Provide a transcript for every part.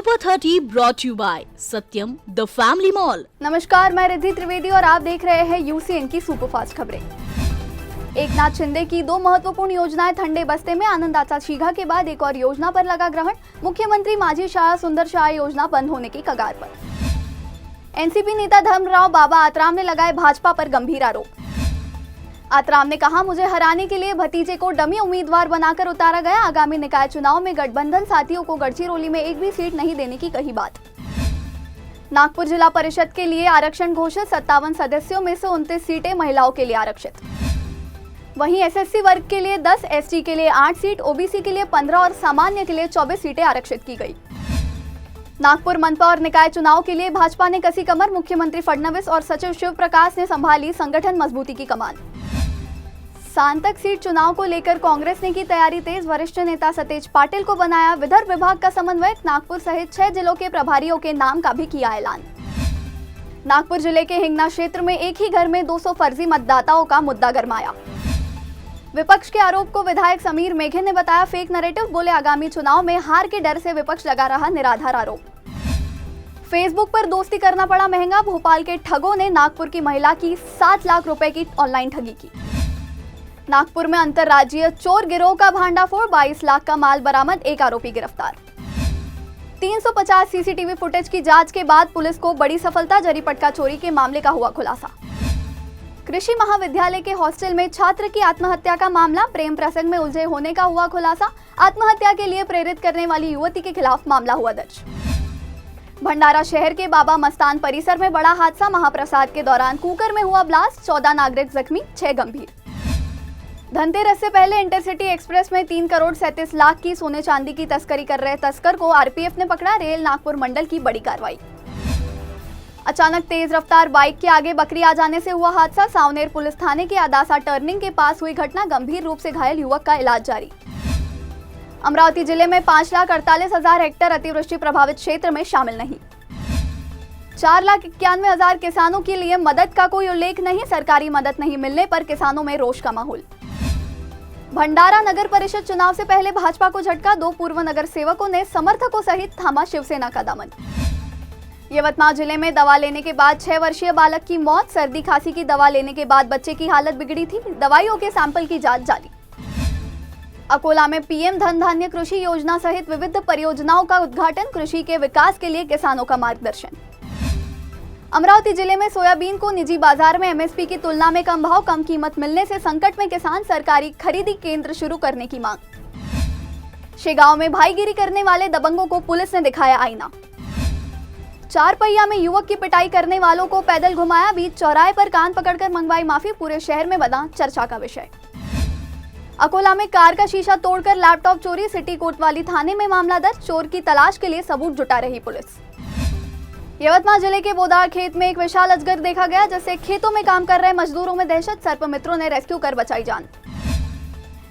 Super 30 brought you by Satyam the family mall. नमस्कार, मैं रिद्धि त्रिवेदी और आप देख रहे हैं यूसीएन की सुपरफास्ट खबरें। एकनाथ शिंदे की दो महत्वपूर्ण योजनाएं ठंडे बस्ते में, आनंदाचा शीघा के बाद एक और योजना पर लगा ग्रहण। मुख्यमंत्री माझी शाह सुंदर शाह योजना बंद होने की कगार पर। एनसीपी नेता धर्मराव बाबा आतराम ने लगाए भाजपा पर गंभीर आरोप। आतराम ने कहा, मुझे हराने के लिए भतीजे को डमी उम्मीदवार बनाकर उतारा गया। आगामी निकाय चुनाव में गठबंधन साथियों को गढ़चिरौली में एक भी सीट नहीं देने की कही बात। नागपुर जिला परिषद के लिए आरक्षण घोषित, 57 सदस्यों में से 29 सीटें महिलाओं के लिए आरक्षित। वहीं एसएससी वर्ग के लिए 10, एसटी के लिए 8 सीट, ओबीसी के लिए 15 और सामान्य के लिए 24 सीटें आरक्षित की गई। नागपुर मनपा और निकाय चुनाव के लिए भाजपा ने कसी कमर। मुख्यमंत्री फडणवीस और सचिव शिव प्रकाश ने संभाली संगठन मजबूती की कमान। सांतक सीट चुनाव को लेकर कांग्रेस ने की तैयारी तेज। वरिष्ठ नेता सतेज पाटिल को बनाया विदर्भ विभाग का समन्वयक। नागपुर सहित 6 जिलों के प्रभारियों के नाम का भी किया ऐलान। नागपुर जिले के हिंगना क्षेत्र में एक ही घर में 200 फर्जी मतदाताओं का मुद्दा गरमाया। विपक्ष के आरोप को विधायक समीर मेघे ने बताया फेक नैरेटिव। बोले, आगामी चुनाव में हार के डर से विपक्ष लगा रहा निराधार आरोप। फेसबुक पर दोस्ती करना पड़ा महंगा। भोपाल के ठगों ने नागपुर की महिला की 7 लाख रुपए की ऑनलाइन ठगी की। नागपुर में अंतरराज्यीय चोर गिरोह का भांडाफोड़, 22 लाख का माल बरामद, एक आरोपी गिरफ्तार। 350 सीसीटीवी फुटेज की जांच के बाद पुलिस को बड़ी सफलता। जरीपटका चोरी के मामले का हुआ खुलासा। कृषि महाविद्यालय के हॉस्टल में छात्र की आत्महत्या का मामला, प्रेम प्रसंग में उलझे होने का हुआ खुलासा। आत्महत्या के लिए प्रेरित करने वाली युवती के खिलाफ मामला हुआ दर्ज। भंडारा शहर के बाबा मस्तान परिसर में बड़ा हादसा, महाप्रसाद के दौरान कुकर में हुआ ब्लास्ट, 14 नागरिक जख्मी, 6 गंभीर। धनतेरस से पहले इंटरसिटी एक्सप्रेस में 3 करोड़ 37 लाख की सोने चांदी की तस्करी कर रहे तस्कर को आरपीएफ ने पकड़ा। रेल नागपुर मंडल की बड़ी कार्रवाई। अचानक तेज रफ्तार बाइक के आगे बकरी आ जाने से हुआ हादसा। सावनेर पुलिस थाने के अदासा टर्निंग के पास हुई घटना, गंभीर रूप से घायल युवक का इलाज जारी। अमरावती जिले में 5,48,000 हेक्टेयर अतिवृष्टि प्रभावित क्षेत्र में शामिल नहीं। 4,91,000 किसानों के लिए मदद का कोई उल्लेख नहीं। सरकारी मदद नहीं मिलने पर किसानों में रोष का माहौल। भंडारा नगर परिषद चुनाव से पहले भाजपा को झटका, 2 पूर्व नगर सेवकों ने समर्थकों सहित थामा शिवसेना का दामन। यवतमाल जिले में दवा लेने के बाद 6 वर्षीय बालक की मौत। सर्दी खांसी की दवा लेने के बाद बच्चे की हालत बिगड़ी थी। दवाइयों के सैंपल की जांच जारी। अकोला में पीएम धन धान्य कृषि योजना सहित विविध परियोजनाओं का उद्घाटन, कृषि के विकास के लिए किसानों का मार्गदर्शन। अमरावती जिले में सोयाबीन को निजी बाजार में एमएसपी की तुलना में कम भाव, कम कीमत मिलने से संकट में किसान। सरकारी खरीदी केंद्र शुरू करने की मांग। शेगांव में भाईगिरी करने वाले दबंगों को पुलिस ने दिखाया आईना। 4 पहिया में युवक की पिटाई करने वालों को पैदल घुमाया, बीच चौराहे पर कान पकड़कर मंगवाई माफी। पूरे शहर में बना चर्चा का विषय। अकोला में कार का शीशा तोड़कर लैपटॉप चोरी, सिटी कोतवाली थाने में मामला दर्ज। चोर की तलाश के लिए सबूत जुटा रही पुलिस। यवतमाल जिले के बोदार खेत में एक विशाल अजगर देखा गया, जिससे खेतों में काम कर रहे मजदूरों में दहशत। सर्पमित्रों ने रेस्क्यू कर बचाई जान।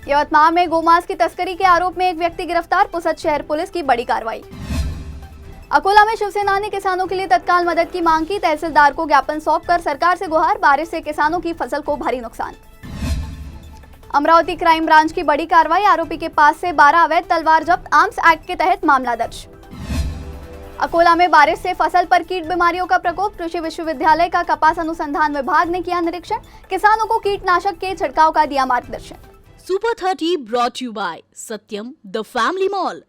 यवतमाल में गोमांस की तस्करी के आरोप में एक व्यक्ति गिरफ्तार, पुसद शहर पुलिस की बड़ी कार्रवाई। अकोला में शिवसेना ने किसानों के लिए तत्काल मदद की मांग की, तहसीलदार को ज्ञापन सौंपकर सरकार से गुहार। बारिश से किसानों की फसल को भारी नुकसान। अमरावती क्राइम ब्रांच की बड़ी कार्रवाई, आरोपी के पास से 12 अवैध तलवार जब्त, आर्म्स एक्ट के तहत मामला दर्ज। अकोला में बारिश से फसल पर कीट बीमारियों का प्रकोप, कृषि विश्वविद्यालय का कपास अनुसंधान विभाग ने किया निरीक्षण, किसानों को कीटनाशक के छिड़काव का दिया मार्गदर्शन। Super 30 brought you by Satyam the family mall.